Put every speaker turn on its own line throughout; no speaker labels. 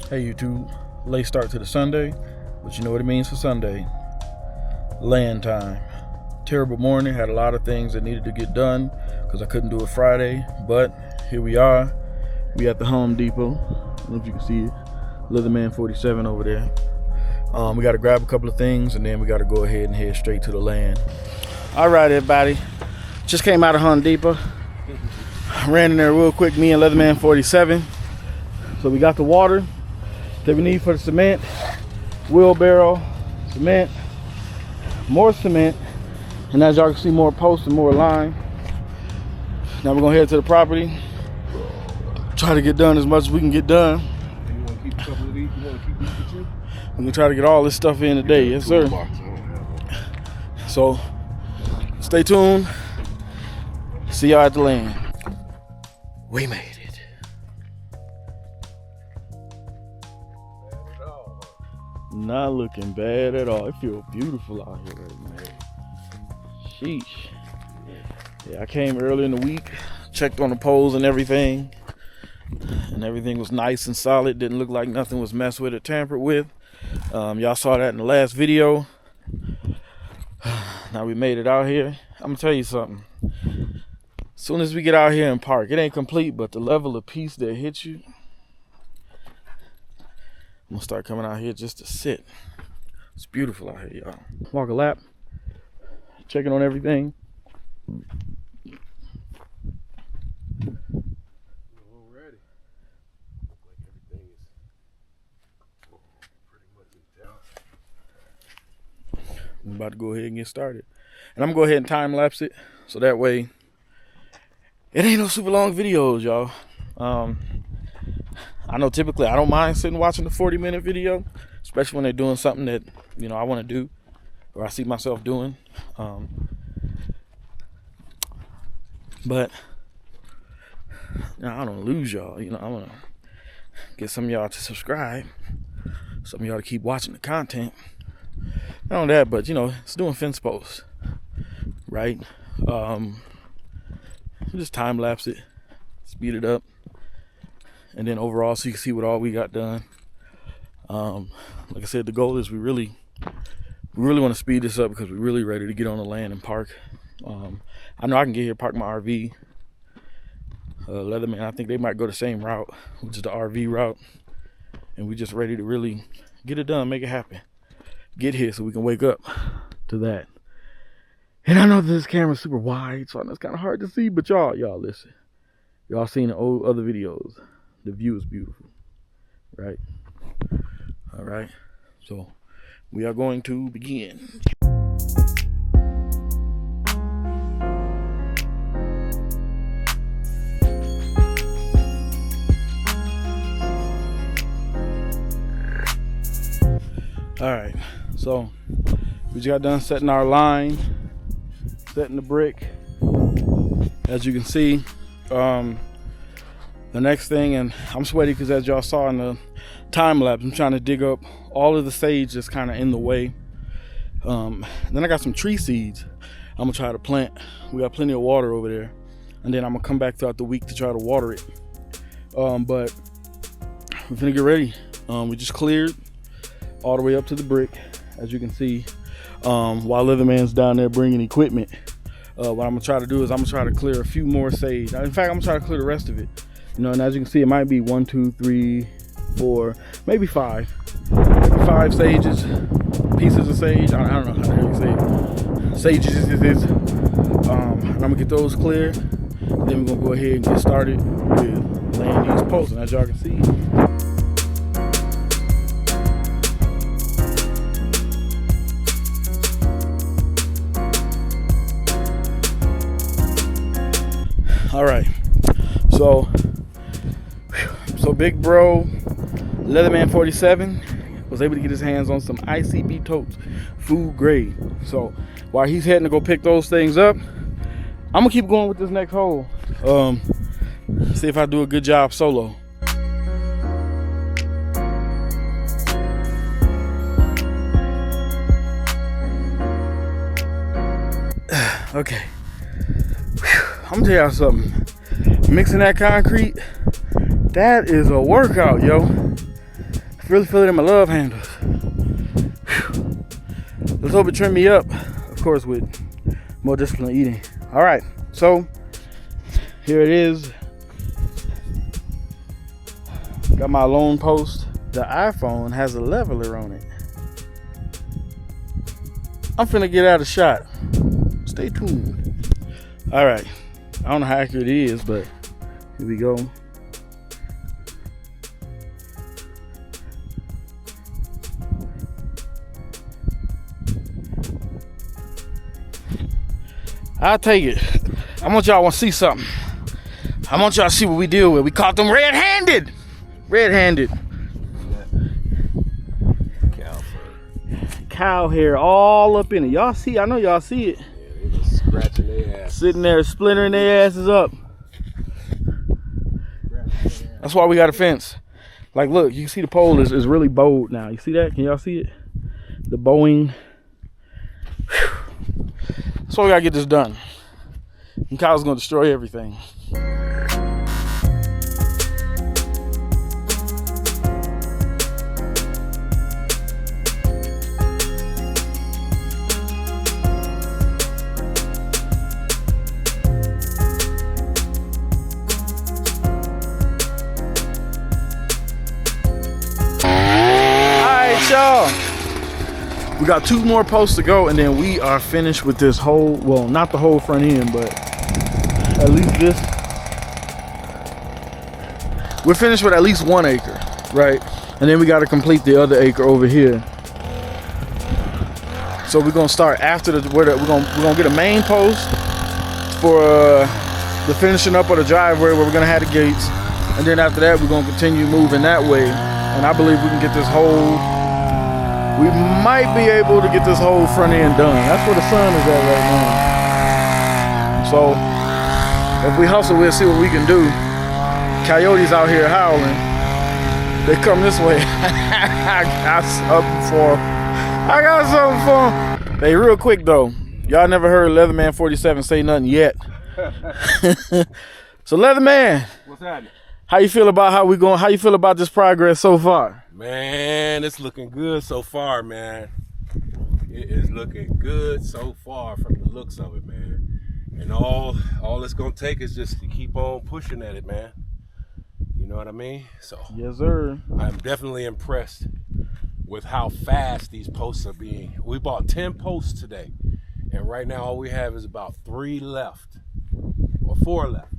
Hey YouTube, late start to the Sunday, but you know what it means for Sunday. Land time. Terrible morning, had a lot of things that needed to get done because I couldn't do it Friday, but here we are. We at the Home Depot. I don't know if you can see it. Leatherman-47 over there. We got to grab a couple of things and then we got to go ahead and head straight to the land. All right, everybody. Just came out of Home Depot. Ran in there real quick, me and Leatherman-47. So we got the water that we need for the cement, wheelbarrow, cement, more cement, and as y'all can see, more posts and more line. Now we're gonna head to the property, try to get done as much as we can get done.
You want to keep a couple of these? You want to keep these with you?
We're gonna try to get all this stuff in today, yes sir. So stay tuned. See y'all at the land. We made it. Not looking bad at all. It feels beautiful out here right now. Sheesh. Yeah, I came early in the week, checked on the poles and everything was nice and solid. Didn't look like nothing was messed with or tampered with. Y'all saw that in the last video. Now we made it out here. I'm gonna tell you something. As soon as we get out here and park, it ain't complete, but the level of peace that hits you, I'm gonna start coming out here just to sit. It's beautiful out here, y'all. Walk a lap, checking on everything.
Already. Looks like everything is pretty much in doubt.
I'm about to go ahead and get started. And I'm gonna go ahead and time lapse it so that way it ain't no super long videos, y'all. I know typically I don't mind sitting watching the 40-minute video, especially when they're doing something that, you know, I want to do or I see myself doing. But you know, I don't lose y'all. You know, I want to get some of y'all to subscribe, some of y'all to keep watching the content. Not only that, but you know, it's doing fence posts, right? Just time lapse it, speed it up. And then overall, so you can see what all we got done. Like I said, the goal is we really want to speed this up because we're really ready to get on the land and park. I know I can get here, park my RV. Leatherman, I think they might go the same route, which is the RV route. And we just ready to really get it done, make it happen. Get here so we can wake up to that. And I know this camera's super wide, so I know it's kind of hard to see, but y'all listen. Y'all seen the old other videos. The view is beautiful, right? All right, so we are going to begin. All right, so we just got done setting our line, setting the brick. As you can see, the next thing, and I'm sweaty because as y'all saw in the time lapse, I'm trying to dig up all of the sage that's kind of in the way. Then I got some tree seeds I'm gonna try to plant. We got plenty of water over there, and then I'm gonna come back throughout the week to try to water it. But we're gonna get ready. We just cleared all the way up to the brick, as you can see, while Leatherman's down there bringing equipment. What I'm gonna try to do is I'm gonna try to clear a few more sage. In fact, I'm gonna try to clear the rest of it. You know, and as you can see, it might be 1, 2, 3, 4, maybe 5. Maybe 5 sages, pieces of sage. I don't know how the hell you say it. Sages is. And I'm gonna get those clear. Then we're gonna go ahead and get started with laying these posts. And as y'all can see, all right, so big bro Leatherman-47 was able to get his hands on some ICB totes, food grade. So while he's heading to go pick those things up, I'm gonna keep going with this next hole. See if I do a good job solo. Okay, I'm gonna tell y'all something. Mixing that concrete, that is a workout, yo. Really feel it in my love handles. Whew. Let's hope it trim me up, of course, with more disciplined eating. All right, so here it is. Got my lone post. The iPhone has a leveler on it. I'm finna get out a shot. Stay tuned. All right, I don't know how accurate it is, but here we go. I'll take it. I want y'all to see something. I want y'all to see what we deal with. We caught them red-handed. Red-handed. Cow hair all up in it. Y'all see? I know y'all see it.
Yeah, they just scratching their ass.
Sitting there splintering their asses up. That's why we got a fence. Like, look, you can see the pole is really bowed now. You see that? Can y'all see it? The bowing. Whew. That's why we gotta get this done. And Kyle's gonna destroy everything. Alright, y'all. We got 2 more posts to go, and then we are finished with this whole, well, not the whole front end, but at least this. We're finished with at least 1 acre, right? And then we got to complete the other acre over here. So we're gonna start after we're gonna get a main post for the finishing up of the driveway where we're gonna have the gates, and then after that we're gonna continue moving that way. And I believe we can get this whole. We might be able to get this whole front end done. That's where the sun is at right now. So if we hustle, we'll see what we can do. Coyotes out here howling. They come this way. I got something for them. Hey, real quick though. Y'all never heard Leatherman-47 say nothing yet. So Leatherman,
What's happening?
how you feel about how you feel about this progress so far?
Man, it's looking good so far, man. It is looking good so far from the looks of it, man. And all it's gonna take is just to keep on pushing at it, man. You know what I mean? So
Yes, sir.
I'm definitely impressed with how fast these posts are being. We bought 10 posts today, and right now all we have is about 3 left, or 4 left.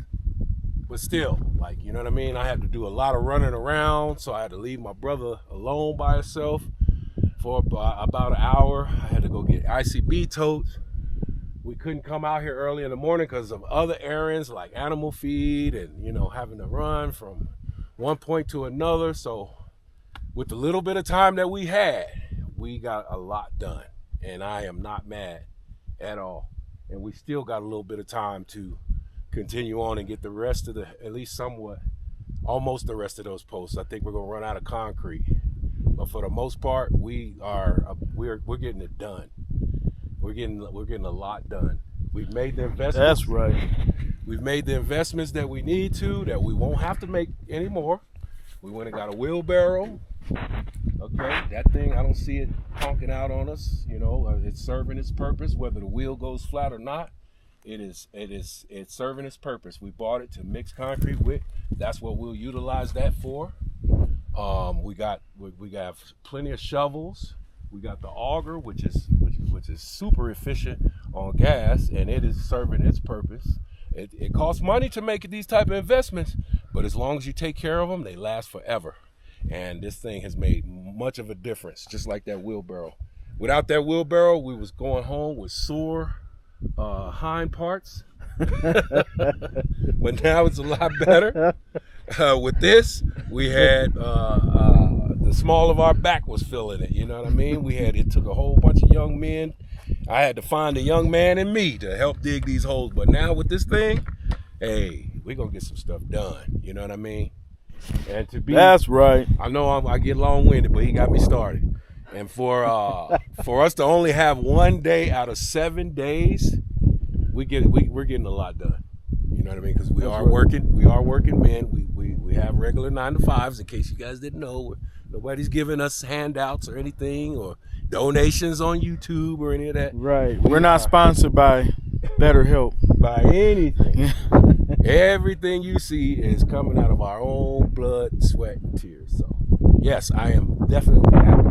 But still, like, you know what I mean? I had to do a lot of running around, so I had to leave my brother alone by himself for about an hour. I had to go get ICB totes. We couldn't come out here early in the morning because of other errands like animal feed and, you know, having to run from one point to another. So with the little bit of time that we had, we got a lot done, and I am not mad at all. And we still got a little bit of time to continue on and get the rest of at least somewhat, almost the rest of those posts. I think we're gonna run out of concrete, but for the most part, we're getting it done. We're getting a lot done. We've made the investments.
That's right.
We've made the investments that we need to, that we won't have to make anymore. We went and got a wheelbarrow. Okay, that thing, I don't see it honking out on us. You know, it's serving its purpose, whether the wheel goes flat or not. It's serving its purpose. We bought it to mix concrete with. That's what we'll utilize that for. We got plenty of shovels. We got the auger, which is super efficient on gas, and it is serving its purpose. It costs money to make these type of investments, but as long as you take care of them, they last forever. And this thing has made much of a difference, just like that wheelbarrow. Without that wheelbarrow, we was going home with sore hind parts. But now it's a lot better. With this, we had the small of our back was feeling it. You know what I mean? It took a whole bunch of young men. I had to find a young man in me to help dig these holes. But now with this thing, hey, we're gonna get some stuff done. You know what I mean? And
That's right.
I know I get long-winded, but he got me started. And for us to only have 1 day out of 7 days, we're getting a lot done. You know what I mean? Because we are working men. We We have regular 9-to-5s, in case you guys didn't know. Nobody's giving us handouts or anything, or donations on YouTube or any of that.
Right. We're not sponsored by BetterHelp.
By anything. Everything you see is coming out of our own blood, sweat, and tears. So, yes, I am definitely happy.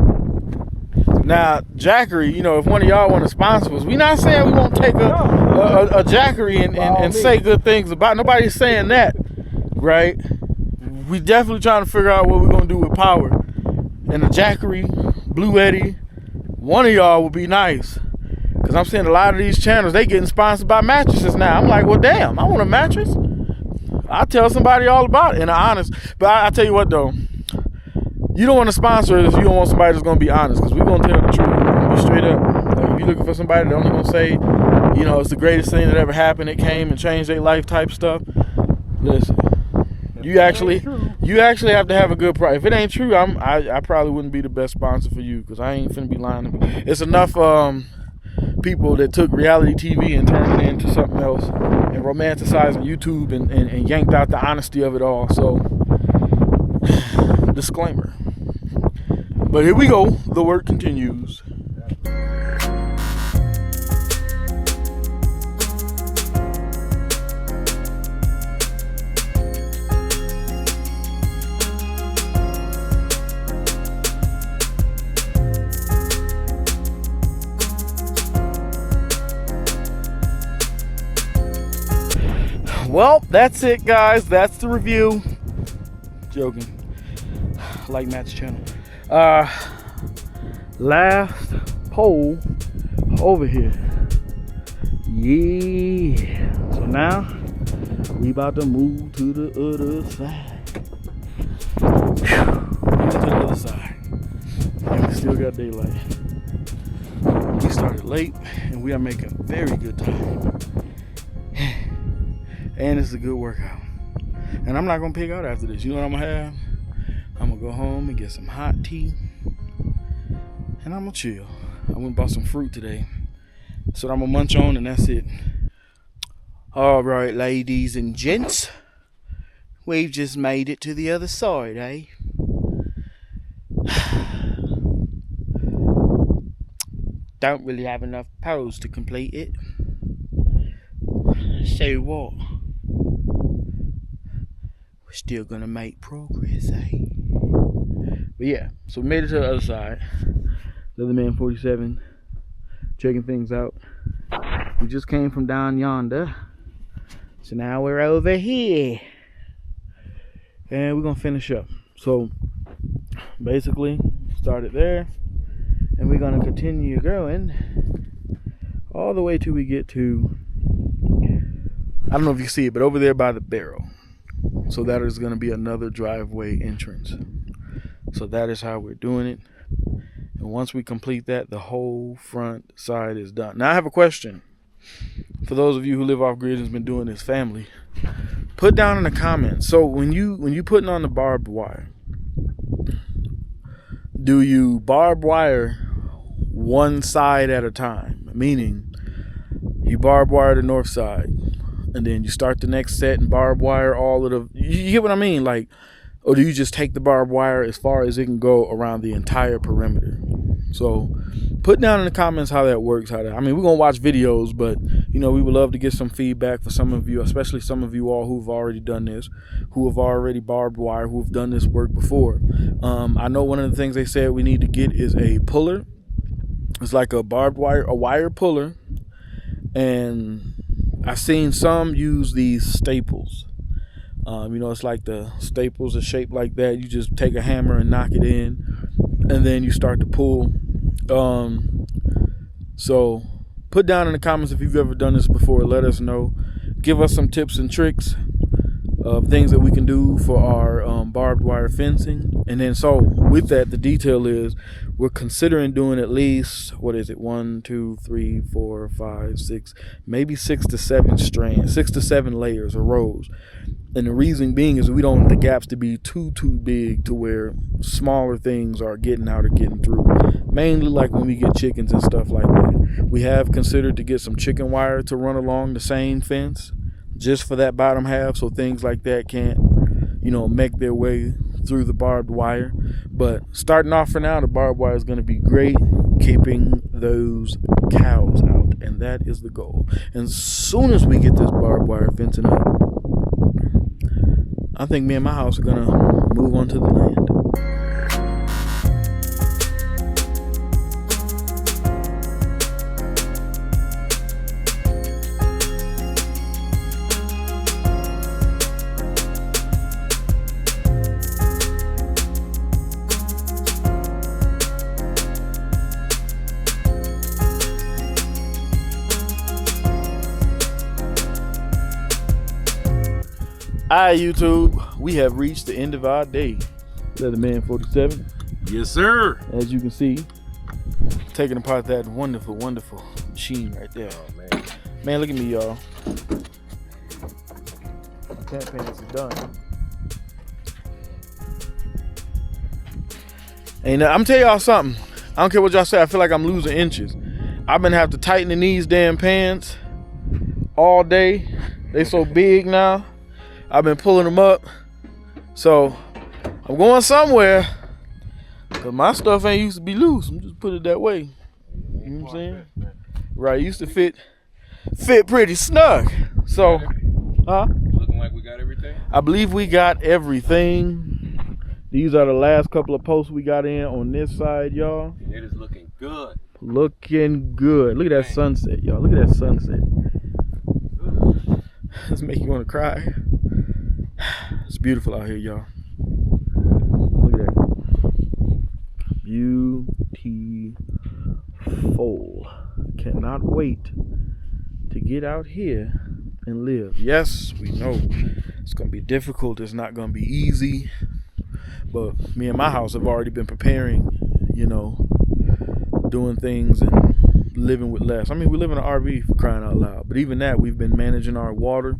Now, Jackery, you know, if one of y'all want to sponsor us, we're not saying we won't take a Jackery and say good things about it. Nobody's saying that, right? We definitely trying to figure out what we're going to do with power. And a Jackery, Blue Eddie, one of y'all would be nice. Because I'm seeing a lot of these channels, they getting sponsored by mattresses now. I'm like, well, damn, I want a mattress. I'll tell somebody all about it, and I'm honest. But I tell you what, though. You don't want to sponsor it if you don't want somebody that's going to be honest, because we're going to tell the truth. We're going to be straight up. Like, if you're looking for somebody that's only going to say, you know, it's the greatest thing that ever happened, it came and changed their life type stuff, listen, you actually have to have a good price. If it ain't true, I probably wouldn't be the best sponsor for you, because I ain't finna be lying. It's enough people that took reality TV and turned it into something else and romanticizing YouTube and yanked out the honesty of it all. So, disclaimer. But here we go. The work continues. Well, that's it, guys. That's the review. Joking. Like Matt's channel. Last pole over here. Yeah. So now we about to move to the other side. Move to the other side. And we still got daylight. We started late and we are making very good time. And it's a good workout. And I'm not gonna pig out after this. You know what I'm gonna have? I'm gonna go home and get some hot tea. And I'm gonna chill. I went and bought some fruit today. So I'm gonna munch on and that's it. Alright, ladies and gents. We've just made it to the other side, eh? Don't really have enough poles to complete it. So what? We're still gonna make progress, eh? But yeah, so we made it to the other side. Leatherman-47, checking things out. We just came from down yonder, so now we're over here, and we're gonna finish up. So basically, started there, and we're gonna continue going all the way till we get to, I don't know if you can see it, but over there by the barrel. So that is going to be another driveway entrance. So that is how we're doing it. And once we complete that, the whole front side is done. Now I have a question. For those of you who live off grid and has been doing this, family, put down in the comments. So when you putting on the barbed wire, do you barb wire one side at a time? Meaning you barb wire the north side, and then you start the next set and barb wire all of the, you get what I mean? Like, or do you just take the barbed wire as far as it can go around the entire perimeter? So put down in the comments how that works. I mean, we're going to watch videos, but, you know, we would love to get some feedback for some of you, especially some of you all who've already done this, who have already barbed wire, who've done this work before. I know one of the things they said we need to get is a puller. It's like a barbed wire, a wire puller. And I've seen some use these staples. You know, it's like the staples are shaped like that. You just take a hammer and knock it in, and then you start to pull. So put down in the comments if you've ever done this before. Let us know. Give us some tips and tricks of things that we can do for our barbed wire fencing. And then so with that, the detail is we're considering doing at least, what is it, 1, 2, 3, 4, 5, 6, maybe 6 to 7 strands, 6 to 7 layers or rows. And the reason being is we don't want the gaps to be too big to where smaller things are getting out or getting through. Mainly like when we get chickens and stuff like that. We have considered to get some chicken wire to run along the same fence just for that bottom half, so things like that can't, make their way through the barbed wire. But starting off for now, the barbed wire is going to be great, keeping those cows out, and that is the goal. And as soon as we get this barbed wire fencing up, I think me and my house are going to move onto the land. Alright, YouTube, we have reached the end of our day. Leatherman-47.
Yes, sir.
As you can see, taking apart that wonderful, wonderful machine right there.
Oh, man.
Man, look at me, y'all. Tent pants is done. And I'm tell y'all something. I don't care what y'all say. I feel like I'm losing inches. I've been having to tighten in these damn pants all day. They so big now. I've been pulling them up. So I'm going somewhere. Cause my stuff ain't used to be loose. I'm just put it that way. You know what I'm saying? Right, it used to fit pretty snug. So,
Looking like we got everything?
I believe we got everything. These are the last couple of posts we got in on this side, y'all.
It is looking good.
Looking good. Look at that sunset, y'all. Look at that sunset. This make you want to cry. It's beautiful out here, y'all. Look at that. Beautiful. Cannot wait to get out here and live. Yes, we know it's going to be difficult. It's not going to be easy. But me and my house have already been preparing, doing things and living with less. I mean, we live in an RV, for crying out loud. But even that, we've been managing our water.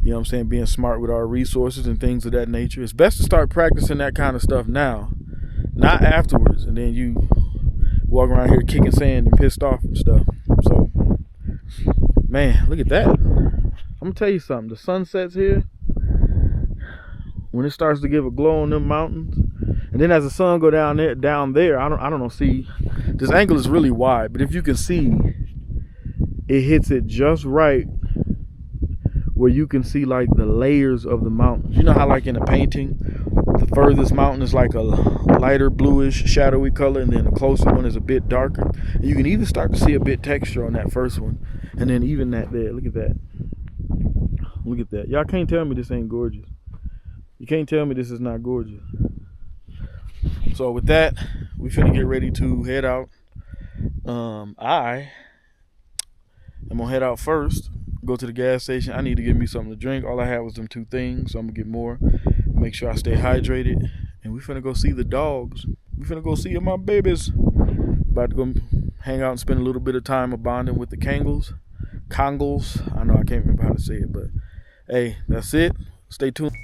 You know what I'm saying? Being smart with our resources and things of that nature. It's best to start practicing that kind of stuff now, not afterwards. And then you walk around here kicking sand and pissed off and stuff. So, man, look at that. I'm going to tell you something. The sunsets here, when it starts to give a glow on them mountains, and then as the sun go down there, I don't know, see, this angle is really wide, but if you can see, it hits it just right where you can see like the layers of the mountains. You know how like in a painting, the furthest mountain is like a lighter bluish shadowy color, and then the closer one is a bit darker. And you can even start to see a bit texture on that first one, and then even that there. Look at that. Look at that. Y'all can't tell me this ain't gorgeous. You can't tell me this is not gorgeous. So with that, we finna get ready to head out. I am gonna head out first. Go to the gas station. I need to get me something to drink. All I had was them two things, so I'm gonna get more. Make sure I stay hydrated. And we finna go see the dogs. We finna go see my babies. About to go hang out and spend a little bit of time bonding with the Kangles. I know I can't remember how to say it, but hey, that's it. Stay tuned.